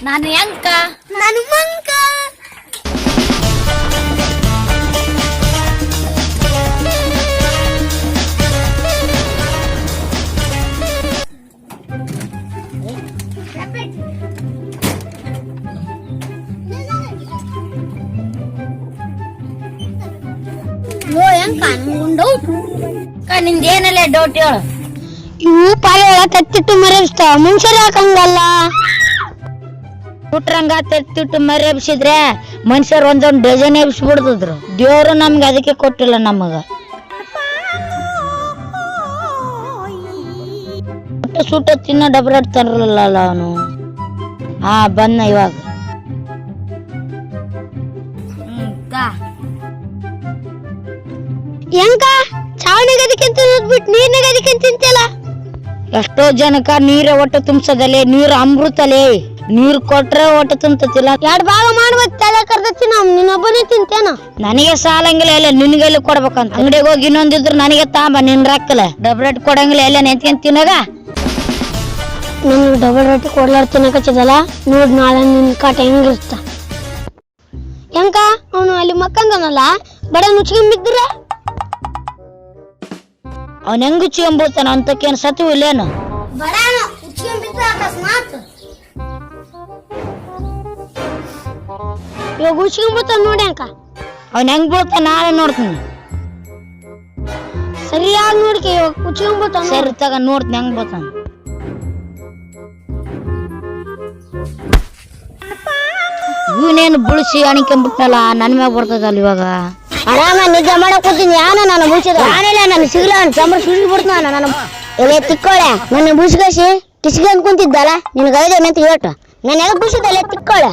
ನಾನು ಯಂಕ ನಾನು ಮಂಕ ಓ ಯಂಕ doubt ನಿಂದೇನಲ್ಲ doubt ಹೇಳು ಇವು ಪಾಲೆಗಳ ತತ್ತಿಟ್ಟು ಮರೆಬಿಸ್ತಾವ ಮನುಷ್ಯರು ಯಾಕಂಗಲ್ಲ ಹುಟ್ರಂಗ ತತ್ತಿಟ್ಟು ಮರೆಬಿಸಿದ್ರೆ ಮನುಷ್ಯರು ಒಂದೊಂದು ಡಜನ್ ಎಬ್ಸ್ಬಿಡ್ತಿದ್ರು ದೇವ್ರು ನಮ್ಗೆ ಅದಕ್ಕೆ ಕೊಟ್ಟಿಲ್ಲ ನಮಗ ಸುಟ್ಟ ತಿನ್ನೋ ಡಬ್ರಾಡ್ ತರಲಿಲ್ಲ ಅವನು ಹಾ ಬಂದ ಇವಾಗ ಹೆಂಗ ಚಾವಣಿಗದಕ್ಕೆ ತಿನ್ನೋದ್ಬಿಟ್ಟು ನೀರ್ನಾಗದಕ್ಕೆ ತಿಂತಿಲ್ಲ ಎಷ್ಟೋ ಜನಕ್ಕ ನೀರ ಒಟ್ಟು ತುಂಬಿಸದಲೆ ನೀರು ಅಮೃತಲೇ ನೀರ್ ಕೊಟ್ರೆ ಒಟ್ಟು ತುಂಬತಿಲ್ಲ ಎರಡ್ ಭಾಗ ಮಾಡ್ಬೇಕು ತಲೆ ಕರ್ದತ್ತಿ ನಾವು ನಿನ್ನೊಬ್ಬನೇ ತಿಂತೇನ ನನಗೆ ಸಾಲಂಗಿಲ್ಲ ಎಲ್ಲ ನಿನ್ಗೆಲ್ಲ ಕೊಡ್ಬೇಕಂತ ಅಂಗಡಿಗೆ ಹೋಗಿ ಇನ್ನೊಂದಿದ್ರು ನನಗೆ ತಾಂಬ ನಿನ್ ರಕ್ಕಲ್ಲ ಡಬ್ರೆಟ್ ಕೊಡಂಗಿಲ್ಲ ಎಲ್ಲ ನೆಂತ್ಕೊಂಡ್ ತಿನ್ನಗ ನನ್ಗೆ ಡಬಲ್ ರೊಟ್ಟಿ ಕೊಡ್ಲಾರ ತಿನ್ನಕಚ್ಚದಲ್ಲ ನೋಡ್ ನಾಳೆ ನಿನ್ ಕಾಟ ಹೆಂಗಿರ್ತ ಹೆಂಗ ಅವನು ಅಲ್ಲಿ ಮಕ್ಕಂದನಲ್ಲ ಬಡ ನುಚ್ಕೊಂಬಿದ್ರ ಅವನ್ ಹೆಂಗ್ ಉಚ್ಕೊಂಡ್ಬಿಡ್ತಾನ ಅಂತಕ್ಕೇನ್ ಸತ್ವ ಇಲ್ಲೇನು ಇವಾಗ ಉಚ್ಕೊಂಡ್ಬಿಡ್ತಾನ ನೋಡಿ ಅಂಕ ಅವನ್ ಹೆಂಗ್ ಬೀಳ್ತಾನ ನಾಳೆ ನೋಡ್ತೀನಿ ಸರಿಯಾಗಿ ನೋಡ್ಕೆ ಇವಾಗ ಉಚ್ಕೊಂಡ್ಬಿಡ್ತಾನ ಸರಿ ತಗ ನೋಡ್ತೀನಿ ಹೆಂಗ್ ಬೀಳ್ತಾನ ಇವನೇನು ಬುಳಿಸಿ ಅಣಿಕೊಂಡ್ಬಿಟ್ನಲ್ಲ ನನ್ ಮ್ಯಾಗ ಬರ್ತದಲ್ಲ ಇವಾಗ ಆರಾಮ ನಿದ್ದೆ ಮಾಡಕ್ ಕೂತೀನಿ ಯಾನ ನಾನು ಮುಗಿಸಿದ ನಾನೆಲ್ಲ ನಾನು ಸಿಗ್ಲ ಚಂಬರ್ ಸುಳಿ ಬಿಡ್ತಾನ ನಾನು ಎಲೆ ತಿಕ್ಕೋಳೆ ನನ್ನ ಬುಸ್ಗಸಿ ಟಿಸ್ಗೆ ಅಂದ್ಕೊಂತಿದ್ದಲ್ಲ ನಿನಗೆ ಐದೆ ಅಂತ ಹೇಳ್ಟ ನಾನು ಎಲ್ಲ ಬುಸಿದಲ್ಲ ತಿಕ್ಕೋಳೆ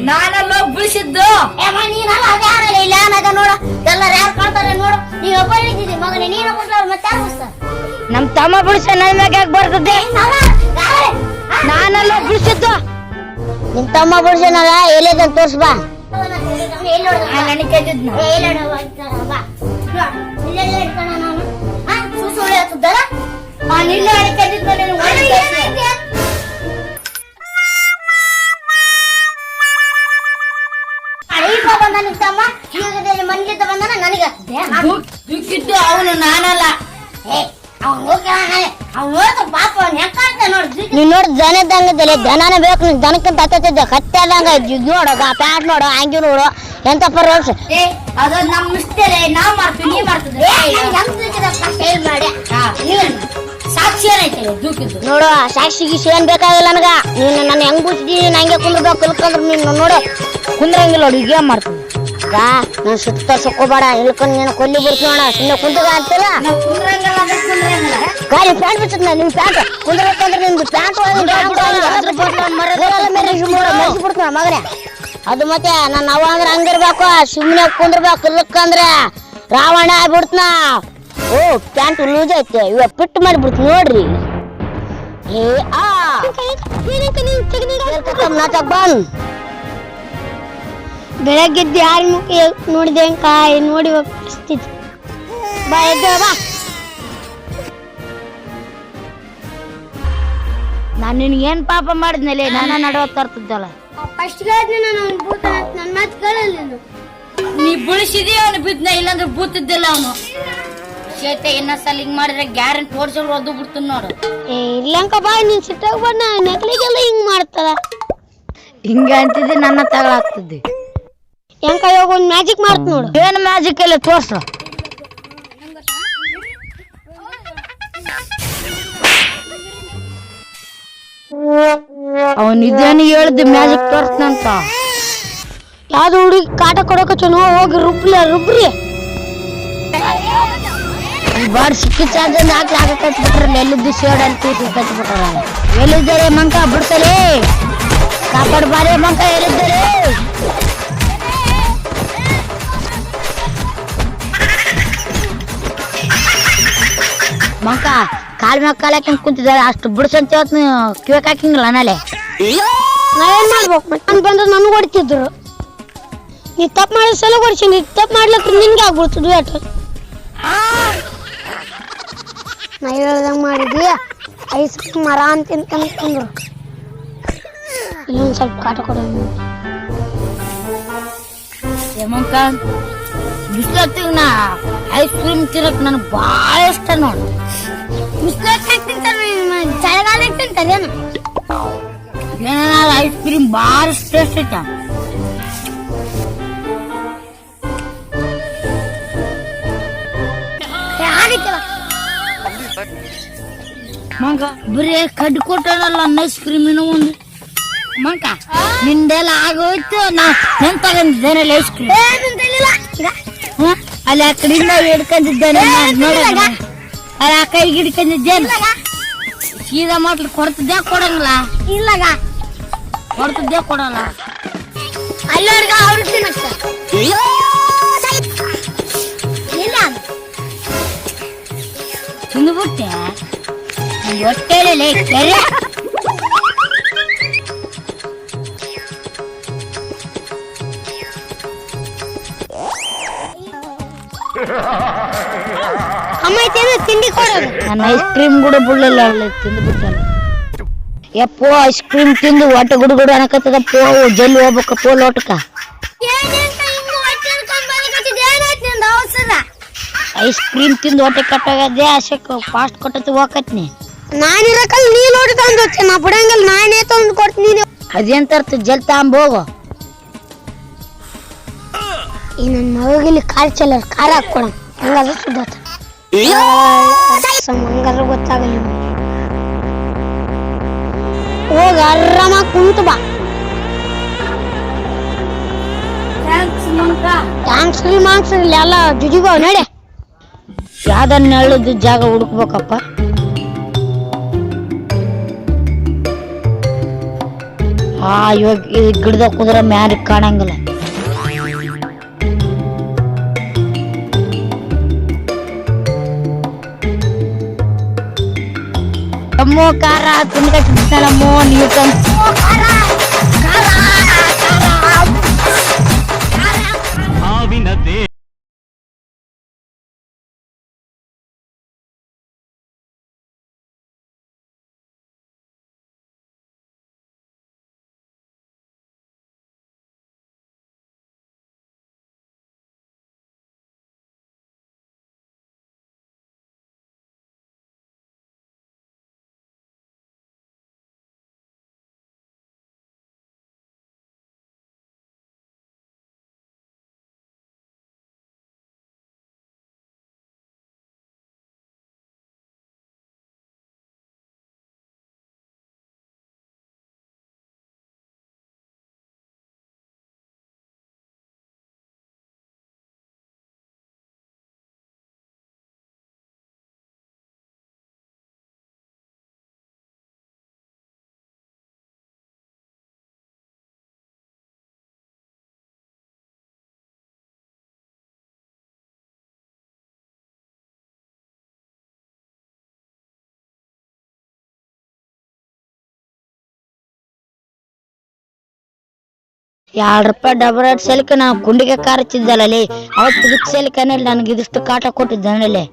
ನಾನೆಲ್ಲ ಬಿಳಿಸಿದ್ದು ನೋಡು ಎಲ್ಲರೂ ಯಾರು ಕಾಣ್ತಾರೆ ನೋಡು ನೀವ್ ಒಬ್ಬ ಇದ್ದೀರಿ ಮಗನೇ ನೀನು ಮತ್ತೆ ಯಾರು ಬುಸ್ತಾರೆ ನಮ್ ತಮ್ಮ ಬುಳಿಸ ನನ್ ಮ್ಯಾಗ ಯಾಕೆ ಬರ್ತದೆ ನಾನೆಲ್ಲ ಬುಳಿಸಿದ್ದು ನಿಮ್ ತಮ್ಮ ಬುಡ್ಸನಲ್ಲ ಎಲ್ಲಿದಂತ ತೋರ್ಸ್ಬಾ ಮನ್ಗಿದ್ದ ಬಂದನ ನನಗೆ ದುಃಖಿದ್ದು ಅವನು ನಾನಲ್ಲ ನೀನ್ ನೋಡ್ ದನ ಇದ್ದಂಗದಲ್ಲಿ ದನನ ಬೇಕು ನೀನ್ ದನಕ್ಕಿಂತ ಹತ್ತಿದ್ದ ಕತ್ತೆ ಆದಂಗ ನೋಡು ಪ್ಯಾಂಟ್ ನೋಡು ಅಂಗಿ ನೋಡು ಎಂತ ಪರ್ವರ್ಷ ಅದ ನಮ್ ಇಷ್ಟೇ ನಾವ್ ಮಾಡ್ತೀವಿ ನೀವ್ ಮಾಡ್ತಿದ್ರಿ ಸಾಕ್ಷಿ ಏನೈತೆ ದುಃಖಿದ್ದು ನೋಡು ಸಾಕ್ಷಿಗೆ ಏನ್ ಬೇಕಾಗಿಲ್ಲ ನನಗ ನೀನು ನನ್ನ ಹೆಂಗ್ ಬುಚ್ಚಿದೀನಿ ನೀನ್ ಹಂಗೆ ಕುಂದ್ರಬೇಕು ಇಲ್ಕಂದ್ರ ನೀನು ನೋಡು ಕುಂದ್ರಂಗಿಲ್ಲ ನೋಡಿ ಈಗ ಏನ್ ಮಾಡ್ತೀನಿ ನಾನು ಸುತ್ತ ಸೊಕ್ಕೋಬೇಡ ಇಳ್ಕೊಂಡ್ ನೀನು ಕೊಲ್ಲಿ ಬಿಡ್ತೀವಣ ಸುಮ್ಮನೆ ಕುಂತಗ ಅಂತಿಲ್ಲ ಗಾಡಿ ಪ್ಯಾಂಟ್ ಬಿಚ್ಚದ ನಿಮ್ ಪ್ಯಾಂಟ್ ಕುಂದ್ರಬೇಕಂದ್ರೆ ನಿಮ್ದು ಪ್ಯಾಂಟ್ ಬಿಡ್ತೀವ ಮಗನೇ ಅದು ಮತ್ತೆ ನನ್ನ ಅವ್ವ ಅಂದ್ರೆ ಹಂಗಿರ್ಬೇಕು ಸುಮ್ಮನೆ ಕುಂದ್ರಬೇಕು ಇಲ್ಲಕ್ಕಂದ್ರೆ ರಾವಣ ಆಗ್ಬಿಡ್ತನ ಓ ಪ್ಯಾಂಟ್ ಲೂಸ್ ಐತೆ ಇವಾಗ ಪಿಟ್ ಮಾಡಿಬಿಡ್ತು ನೋಡ್ರಿ ಏ ಬಂದ್ ಬೆಳಗ್ಗೆದ್ದು ಯಾರ ಮುಖ ನೋಡಿದೆ ಕಾಯಿ ನೋಡಿ ಪರಿಸ್ಥಿತಿ ಬಾ ಎದ್ದ ಬಾ ನಾನ್ ನಿನ್ಗೇನ್ ಪಾಪ ಮಾಡಿದ್ನಲೆ ನಾನ ನಡುವ ತರ್ತಿದ್ದಲ್ಲ ಫಸ್ಟ್ ಹೇಳಿದ್ನಿ ನಾನು ಅವ್ನು ಭೂತ ನನ್ನ ಮಾತು ಕೇಳಲ್ಲ ನೀ ಬುಳಿಸಿದಿ ಅವನು ಬಿದ್ನ ಇಲ್ಲಾಂದ್ರೆ ಬೂತಿದ್ದಿಲ್ಲ ಅವನು ಶೇತೆ ಇನ್ನೊಂದ್ಸಲ ಹಿಂಗ್ ಮಾಡಿದ್ರೆ ಗ್ಯಾರಂಟಿ ಓಡ್ಸೋರು ಒದ್ದು ಬಿಡ್ತೀನಿ ನೋಡು ಏ ಇಲ್ಲಂಕ ಬಾ ನೀನ್ ಸಿಟ್ಟಾಗ ಬಣ್ಣ ನಕಲಿಗೆಲ್ಲ ಹಿಂಗ್ ಮಾಡ್ತದ ಹಿಂಗ ಅಂತಿದ್ದೆ ನನ್ನ ತಗೊಳಾಗ್ತಿದ್ದೆ ಹೆಂಕ ಇವಾಗ ಒಂದ್ ಮ್ಯಾಜಿಕ್ ಮಾಡ್ತ ನೋಡು ಏನ್ ಮ್ಯಾಜಿಕ್ ಎಲ್ಲ ತೋರ್ಸ ಅವನ್ ಇದೇನು ಹೇಳ್ದು ಮ್ಯಾಜಿಕ್ ತೋರ್ಸ್ನಂತ ಯಾವ್ದು ಹುಡುಗಿ ಕಾಟ ಕೊಡಕ ಚನೋ ಹೋಗಿ ರುಬ್ರಿ ಬಾಡ್ ಸಿಕ್ಕಿ ಚಾರ್ಜ್ ಹಾಕಿ ಕಟ್ಬಿಟ್ರಲ್ಲ ಎಲ್ಲಿದ್ದು ಶೇಡ್ ಅಂತ ಕಟ್ಬಿಟ್ರ ಎಲ್ಲಿದ್ದಾರೆ ಮಂಕ ಬಿಡ್ತಲೇ ಕಾಪಾಡ್ ಬಾರೆ ಮಂಕ ಎಲ್ಲಿದ್ದಾರೆ ಮಂಕ ಕಾಲ್ ಮ್ಯಾಗ ಕಾಲ್ ಹಾಕಿ ಕುಂತಿದ್ದಾರೆ ಅಷ್ಟು ಬಿಡ್ಸಂತ ಕಿವಕ್ ಹಾಕಿಂಗಿಲ್ಲ ನಾಳೆ ನಾವೇನ್ ಮಾಡ್ಬೇಕು ನಾನು ಬಂದ್ರೆ ನನಗೆ ಹೊಡಿತಿದ್ರು ನೀ ತಪ್ಪು ಮಾಡಿದ ಸಲ ಹೊಡಿಸಿ ನೀ ತಪ್ಪು ಮಾಡ್ಲಕ್ಕ ನಿನ್ಗೆ ಆಗ್ಬಿಡ್ತದೆ ಅಟ್ ನಾ ಹೇಳ್ದಂಗೆ ಮಾಡಿದ್ವಿ ಐಸ್ ಮರ ಅಂತ ತಿನ್ಕೊಂಡು ಇಲ್ಲೊಂದ್ ಸ್ವಲ್ಪ ಕಾಟ ಕೊಡ. ಹೇಮಂತ ಬಿಸ್ಲತ್ತಿಗೆ ನಾ ಐಸ್ ಕ್ರೀಮ್ ತಿನ್ನಕ್ ನನಗೆ ಭಾಳ ಇಷ್ಟ ನೋಡು. ಬಿಸ್ಲಾಗ ತಿಂತಾನೆ ಚಳಿಗಾಲ ತಿಂತಾರೇನು? ಏನ ಐಸ್ ಕ್ರೀಮ್ ಭಾಳ ಟೇಸ್ಟ್ ಐತ. ಮಂಕ ಬರೀ ಕಡ್ಡಿ ಕೊಟ್ಟನಲ್ಲ ಐಸ್ ಕ್ರೀಮ್ ಇನ್ನೂ ಒಂದು. ಮಂಕ ನಿಂದೆಲ್ಲ ಆಗೋಯ್ತು. ನಾ ನೆನ್ ತಗೊಂಡಿದ್ದೇನೆ ಐಸ್ ಕ್ರೀಮ್. ಅಲ್ಲಿ ಆ ಕಡೆಯಿಂದ ಹಿಡ್ಕೊಂಡಿದ್ದೇನೆ ನೋಡಿ. ಅಲ್ಲಿ ಆ ಕೈಗೆ ಹಿಡ್ಕೊಂಡಿದ್ದೇನೆ. ಸೀದಾ ಮಾಟ್ಲು ಕೊಡ್ತಿದ್ದೆ ಕೊಡಂಗಿಲ್ಲ. ಇಲ್ಲಾಗ ಕೊಡ್ತಿದ್ದೆ ಕೊಡಲ್ಲ. ಅಲ್ಲೋರ್ಗ ಅವ್ರು ತಿನ್ನಕ್ಕ ಇಲ್ಲ ತಿಂದ್ಬಿಟ್ಟೆ ಹೊಟ್ಟೆಲೆ ಕೆರೆ. ಅಮ್ಮ ತಿಂಡಿ ಕೊಡೋದು. ನನ್ನ ಐಸ್ ಕ್ರೀಮ್ ಕೂಡ ಬಿಡ್ಲಿಲ್ಲ ತಿಂದು ಬಿಟ್ಟಲ್ಲ. ಯಪ್ಪೋ ಐಸ್ ಕ್ರೀಮ್ ತಿಂದು ಹೊಟ್ಟೆ ಗುಡುಗುಡು ಅನ್ನಕತ್ತದ. ಪೋ ಜಲ್ಲಿ ಹೋಗ್ಬೇಕಪ್ಪೋ ಲೋಟಕ. ಐಸ್ ಕ್ರೀಮ್ ತಿಂದು ಹೊಟ್ಟೆ ಕಟ್ಟಾಗದೆ ಆಶಕ್ಕೆ ಫಾಸ್ಟ್ ಕೊಟ್ಟತಿ ಹೋಗತ್ನಿ. ನಾನಿರಕಲ್ ನೀ ನೋಡಿ ತಂದು ನಾ ಬಿಡಂಗಲ್ ನಾನೇ ತಂದು ಕೊಡ್ತೀನಿ. ಅದೇನ್ ತರ್ತ ಜಲ್ ತಾಂಬ ಹೋಗು. ಈ ನನ್ನ ಮಗಲ್ಲಿ ಕಾಲ್ ಚಲ್ಲ ಖಾರ ಹಾಕೊಡ ಹಂಗಾದ್ರೆ ಸುದ್ದಾತ. ಹಂಗಾದ್ರೆ ಗೊತ್ತಾಗಲ್ಲ. ಹೋಗ ಆರಾಮಾಗಿ ಕುಂತು ಬಾ. ಥ್ಯಾಂಕ್ಸ್ ರೀ ಮಾಂಕ್ಸ್ ಇಲ್ಲ ಎಲ್ಲ ಜುಜುಬಾ ನಡೆ. ಯಾವ್ದನ್ನ ಹೇಳುದು ಜಾಗ ಹುಡುಕ್ಬೇಕಪ್ಪ. ಇವಾಗ ಗಿಡದಾಗ ಕುಂದ್ರ ಮ್ಯಾರಿಗೆ ಕಾಣಂಗಿಲ್ಲ. ಅಮ್ಮೋ ಖಾರ ತಿನ್ಕಟ್ಟಿದ್ದಲ್ಲಮ್ಮೋ ನೀವು ₹2 ಡಬಲ್ ರೇಟ್ ಸೆಲ್ಕ ನಾ ಗುಂಡಿಗೆ ಕಾರಚ್ಚಿದ್ದಲ್ಲೇ ಅವತ್ತು ಇದಕ್ಕೆ ಸೆಲ್ಕನಲ್ಲಿ ನನಗೆ ಇದಿಷ್ಟು ಕಾಟ ಕೊಟ್ಟಿದ್ದಾನಲ್ಲೇ.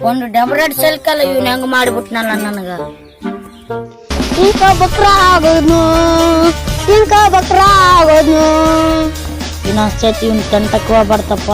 ಒಂದು ಡಬಲ್ ರೇಟ್ ಸೆಲ್ಕಲ್ಲ ಇವ್ನ ಹೆಂಗ್ ಮಾಡಿಬಿಟ್ನಲ್ಲ ನನಗ. ಇಂಕ ಬಕ್ರ ಆಗೋದ್ನು ಇನ್ನೊಂದ್ಸತಿ ಇವ್ನ ತಂಟಕ್ಕೆ ಹೋಗ್ಬಾರ್ದಪ್ಪ.